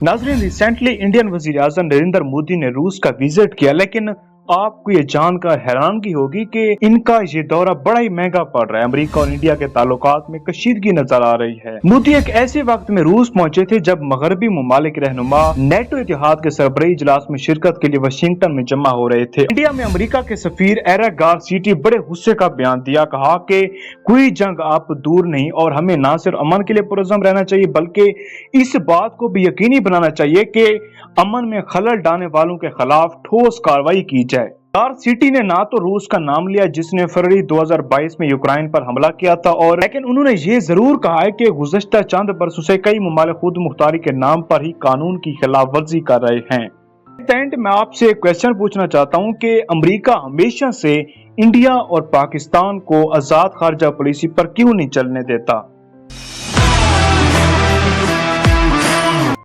नाजरीन, recently Indian वजीर आजम नरेंद्र मोदी ने रूस का विजिट किया, लेकिन आपको ये जानकर हैरानगी होगी कि इनका ये दौरा बड़ा ही महंगा पड़ रहा है। अमेरिका और इंडिया के ताल्लुकात में कशीदगी नजर आ रही है। मोदी एक ऐसे वक्त में रूस पहुंचे थे जब मगरबी ममालिक रहनुमा नेटो इतिहाद के सरबराही इजलास में शिरकत के लिए वाशिंगटन में जमा हो रहे थे। इंडिया में अमेरिका के सफीर एरिक गारसिटी बड़े गुस्से का बयान दिया, कहा कि कोई जंग आप दूर नहीं और हमें न सिर्फ अमन के लिए पुरअज़म रहना चाहिए बल्कि इस बात को भी यकीनी बनाना चाहिए कि अमन में खलल डालने वालों के खिलाफ ठोस कार्रवाई की जाए। गारसिटी ने ना तो रूस का नाम लिया जिसने फरवरी 2022 में यूक्रेन पर हमला किया था, और लेकिन उन्होंने ये जरूर कहा है कि गुज़श्ता चंद बरसों से कई ममालिक खुद मुख्तारी के नाम पर ही कानून की खिलाफ वर्जी कर रहे हैं। एंड मैं आपसे एक क्वेश्चन पूछना चाहता हूं कि अमेरिका हमेशा से इंडिया और पाकिस्तान को आजाद खारजा पॉलिसी पर क्यों नहीं चलने देता।